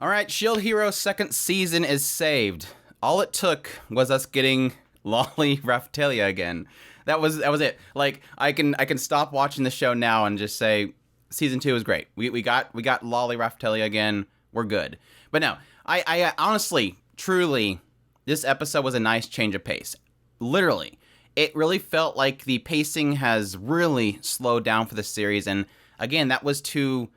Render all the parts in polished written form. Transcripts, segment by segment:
All right, Shield Hero's second season is saved. All it took was us getting Loli Raphtalia again. That was it. Like I can stop watching the show now and just say season 2 is great. We got Loli Raphtalia again. We're good. But no, I honestly, truly, this episode was a nice change of pace. Literally, it really felt like the pacing has really slowed down for the series, and again, that was to,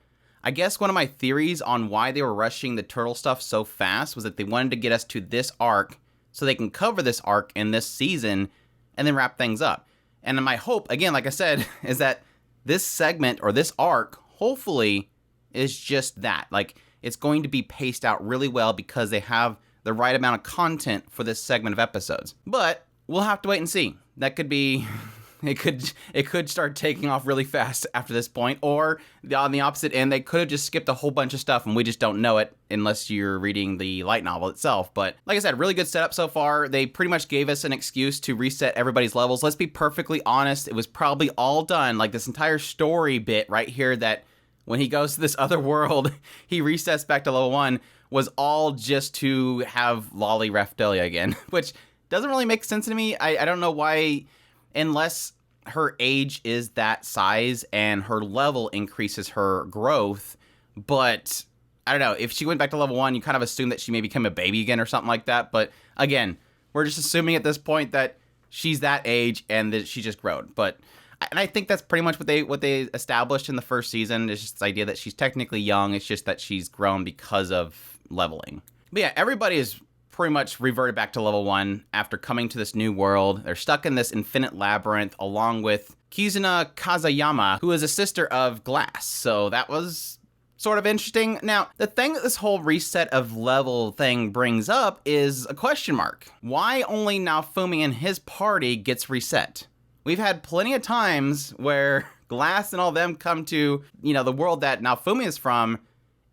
I guess one of my theories on why they were rushing the turtle stuff so fast was that they wanted to get us to this arc so they can cover this arc in this season and then wrap things up. And my hope, again, like I said, is that this segment or this arc, hopefully, is just that. Like, it's going to be paced out really well because they have the right amount of content for this segment of episodes. But we'll have to wait and see. That could be... It could start taking off really fast after this point, or on the opposite end, they could have just skipped a whole bunch of stuff and we just don't know it unless you're reading the light novel itself. But like I said, really good setup so far. They pretty much gave us an excuse to reset everybody's levels. Let's be perfectly honest, it was probably all done, like this entire story bit right here that when he goes to this other world, he resets back to level 1, was all just to have Loli Raphtalia again, which doesn't really make sense to me. I don't know why, unless her age is that size and her level increases her growth. But I don't know, if she went back to level 1, you kind of assume that she may become a baby again or something like that. But again, we're just assuming at this point that she's that age and that she just grown. But and I think that's pretty much what they established in the first season. It's just this idea that she's technically young. It's just that she's grown because of leveling. But yeah, everybody is pretty much reverted back to level 1 after coming to this new world. They're stuck in this infinite labyrinth along with Kizuna Kazayama, who is a sister of Glass. So that was sort of interesting. Now, the thing that this whole reset of level thing brings up is a question mark. Why only Naofumi and his party gets reset? We've had plenty of times where Glass and all them come to, the world that Naofumi is from,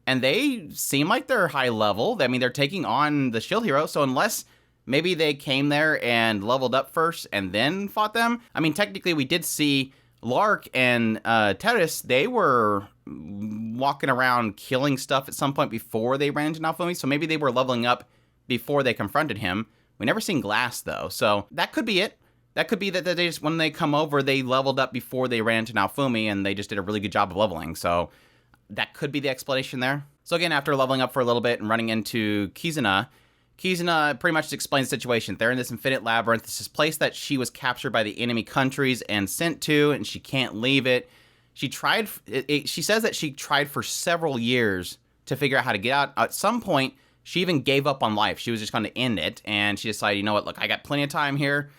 and they seem like they're high level. I mean, they're taking on the Shield Hero, so unless maybe they came there and leveled up first and then fought them. I mean, technically, we did see Lark and Terrace, they were walking around killing stuff at some point before they ran into Naofumi, so maybe they were leveling up before they confronted him. We never seen Glass, though, so that could be it. That could be that they just, when they come over, they leveled up before they ran into Naofumi, and they just did a really good job of leveling, so that could be the explanation there. So again, after leveling up for a little bit and running into Kizuna pretty much explains the situation. They're in this infinite labyrinth. It's this place that she was captured by the enemy countries and sent to, and she can't leave it. She says that she tried for several years to figure out how to get out. At some point, she even gave up on life. She was just going to end it, and she decided, you know what, look, I got plenty of time here.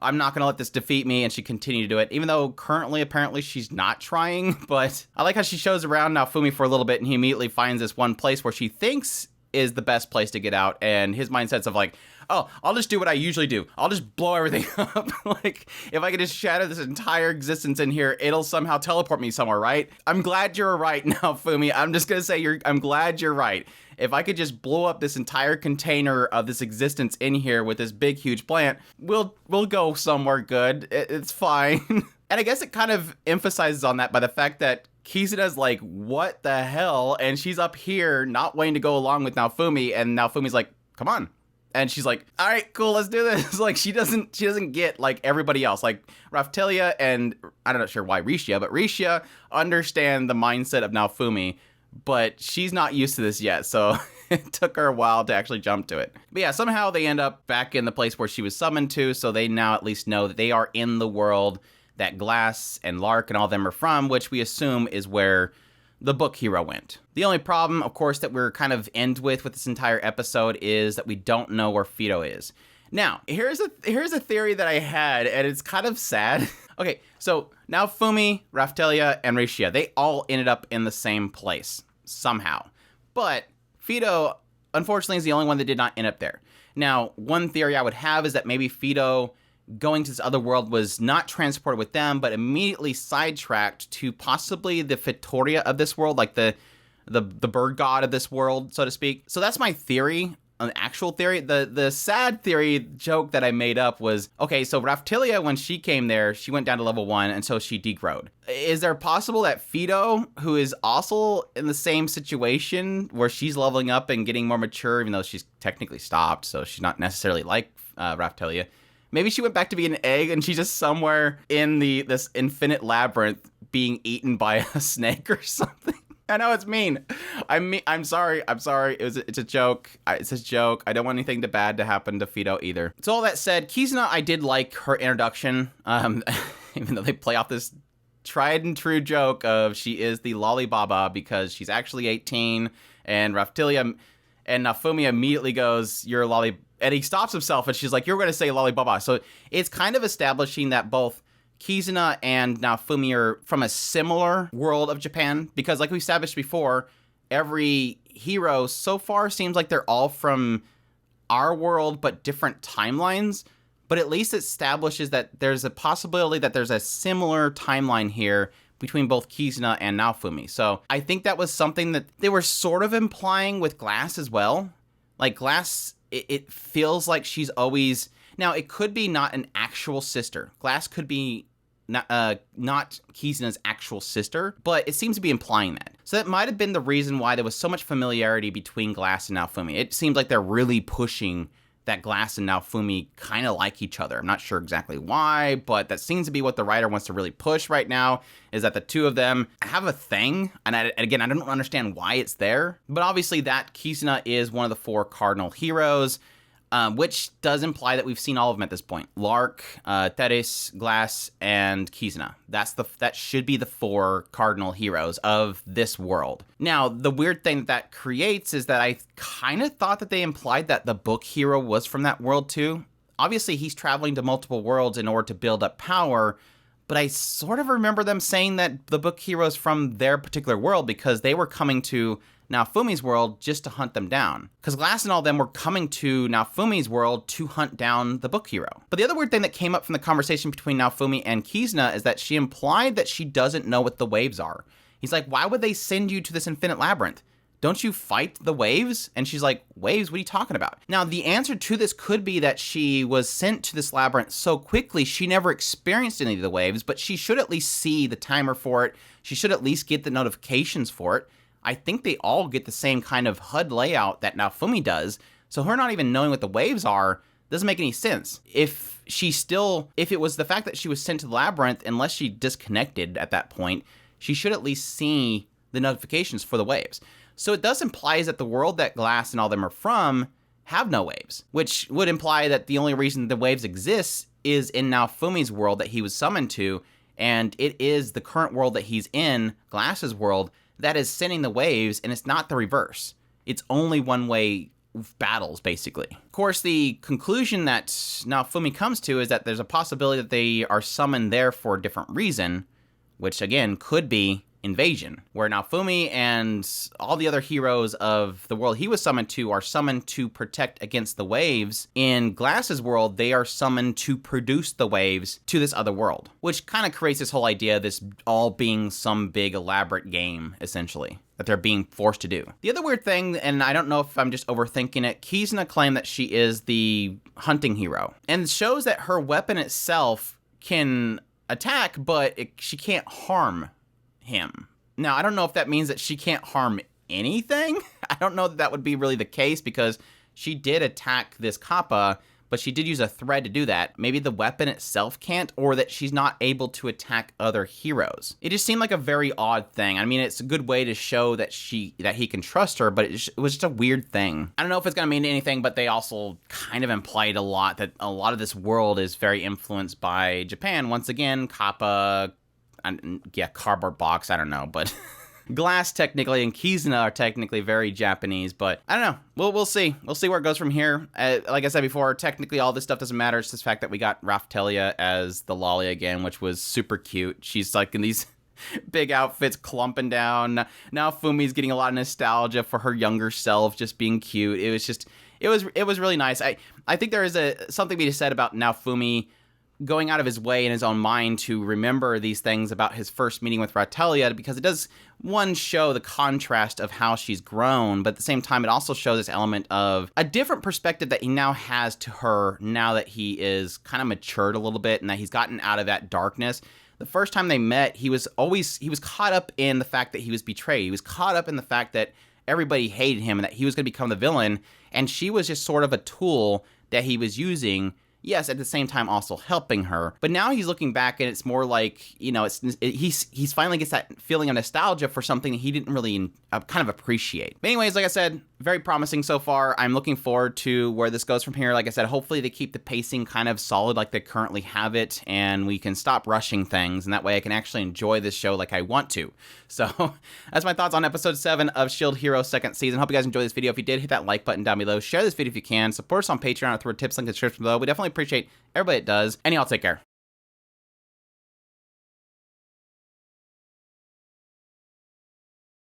I'm not going to let this defeat me, and she continued to do it, even though currently, apparently, she's not trying. But I like how she shows around Naofumi for a little bit, and he immediately finds this one place where she thinks is the best place to get out, and his mindset's of like, oh, I'll just do what I usually do. I'll just blow everything up. Like, if I could just shatter this entire existence in here, it'll somehow teleport me somewhere, right? I'm glad you're right, Naofumi. I'm just going to say I'm glad you're right. If I could just blow up this entire container of this existence in here with this big, huge plant, we'll go somewhere good. It's fine. And I guess it kind of emphasizes on that by the fact that Kizuna's like, what the hell? And she's up here not wanting to go along with Naofumi, and Naofumi's like, come on. And she's like, all right, cool, let's do this. Like, she doesn't get like everybody else. Like, Raphtalia and, I'm not sure why Rishia, but Rishia understand the mindset of Naofumi, but she's not used to this yet, so it took her a while to actually jump to it. But yeah, somehow they end up back in the place where she was summoned to, so they now at least know that they are in the world that Glass and Lark and all them are from, which we assume is where the book hero went. The only problem, of course, that we're kind of end with this entire episode is that we don't know where Fido is. Now, here's a theory that I had, and it's kind of sad. Okay, so Naofumi, Raphtalia, and Rishia, they all ended up in the same place, somehow. But Fido, unfortunately, is the only one that did not end up there. Now, one theory I would have is that maybe Fido going to this other world was not transported with them, but immediately sidetracked to possibly the Fitoria of this world, like the bird god of this world, so to speak. So that's my theory. an actual theory. The sad theory joke that I made up was, okay, so Raphtalia, when she came there, she went down to level 1, and so she degrowed. Is there possible that Fido, who is also in the same situation where she's leveling up and getting more mature, even though she's technically stopped, so she's not necessarily like Raphtalia, maybe she went back to be an egg and she's just somewhere in this infinite labyrinth being eaten by a snake or something? I know it's mean. I'm sorry. It's a joke. It's a joke. I don't want anything bad to happen to Fido either. So all that said, Kizuna, I did like her introduction. Even though they play off this tried and true joke of she is the Loli Baba because she's actually 18, and Raphtalia and Naofumi immediately goes, "You're a Loli," and he stops himself, and she's like, "You're going to say Loli Baba." So it's kind of establishing that both Kizuna and Naofumi are from a similar world of Japan, because like we established before, every hero so far seems like they're all from our world but different timelines, but at least it establishes that there's a possibility that there's a similar timeline here between both Kizuna and Naofumi. So I think that was something that they were sort of implying with Glass as well. Like Glass, it feels like she's always... Now, it could be not an actual sister. Glass could be not Kizuna's actual sister, but it seems to be implying that. So that might have been the reason why there was so much familiarity between Glass and Naofumi. It seems like they're really pushing that Glass and Naofumi kind of like each other. I'm not sure exactly why, but that seems to be what the writer wants to really push right now, is that the two of them have a thing. And again, I don't understand why it's there, but obviously that Kizuna is one of the 4 cardinal heroes. Which does imply that we've seen all of them at this point. Lark, Teres, Glass, and Kizuna. That should be the 4 cardinal heroes of this world. Now, the weird thing that creates is that I kind of thought that they implied that the book hero was from that world too. Obviously, he's traveling to multiple worlds in order to build up power, but I sort of remember them saying that the book hero is from their particular world because they were coming to Naofumi's world just to hunt them down. Because Glass and all them were coming to Naofumi's world to hunt down the book hero. But the other weird thing that came up from the conversation between Naofumi and Kizuna is that she implied that she doesn't know what the waves are. He's like, why would they send you to this infinite labyrinth? Don't you fight the waves? And she's like, waves? What are you talking about? Now, the answer to this could be that she was sent to this labyrinth so quickly she never experienced any of the waves, but she should at least see the timer for it. She should at least get the notifications for it. I think they all get the same kind of HUD layout that Naofumi does, so her not even knowing what the waves are doesn't make any sense. If it was the fact that she was sent to the labyrinth, unless she disconnected at that point, she should at least see the notifications for the waves. So it does imply that the world that Glass and all them are from have no waves, which would imply that the only reason the waves exist is in Naofumi's world that he was summoned to, and it is the current world that he's in, Glass's world, that is sending the waves, and it's not the reverse. It's only one-way battles, basically. Of course, the conclusion that Naofumi comes to is that there's a possibility that they are summoned there for a different reason, which, again, could be invasion, where Naofumi and all the other heroes of the world he was summoned to are summoned to protect against the waves. In Glass's world, they are summoned to produce the waves to this other world, which kind of creates this whole idea of this all being some big elaborate game, essentially, that they're being forced to do. The other weird thing, and I don't know if I'm just overthinking it, Kizuna claimed that she is the hunting hero, and shows that her weapon itself can attack, but she can't harm him. Now, I don't know if that means that she can't harm anything. I don't know that that would be really the case, because she did attack this Kappa, but she did use a thread to do that. Maybe the weapon itself can't, or that she's not able to attack other heroes. It just seemed like a very odd thing. I mean, it's a good way to show that he can trust her, but it was just a weird thing. I don't know if it's going to mean anything, but they also kind of implied a lot that a lot of this world is very influenced by Japan. Once again, Kappa, cardboard box, I don't know, but Glass technically and Kizuna are technically very Japanese, but I don't know. We'll see. We'll see where it goes from here. Like I said before, technically all this stuff doesn't matter. It's just the fact that we got Raphtalia as the Loli again, which was super cute. She's like in these big outfits clumping down. Now Fumi's getting a lot of nostalgia for her younger self just being cute. It was really nice. I think there is something to be said about Naofumi going out of his way in his own mind to remember these things about his first meeting with Ratelia, because it does, one, show the contrast of how she's grown, but at the same time, it also shows this element of a different perspective that he now has to her now that he is kind of matured a little bit and that he's gotten out of that darkness. The first time they met, he was caught up in the fact that he was betrayed. He was caught up in the fact that everybody hated him and that he was going to become the villain, and she was just sort of a tool that he was using. Yes, at the same time also helping her. But now he's looking back and it's more like, he's finally gets that feeling of nostalgia for something that he didn't really kind of appreciate. But anyways, like I said, very promising so far. I'm looking forward to where this goes from here. Like I said, hopefully they keep the pacing kind of solid like they currently have it, and we can stop rushing things, and that way I can actually enjoy this show like I want to. So that's my thoughts on episode 7 of Shield Hero second season. Hope you guys enjoyed this video. If you did, hit that like button down below. Share this video if you can. Support us on Patreon or through a tips link in the description below. We definitely appreciate everybody that does. And y'all take care.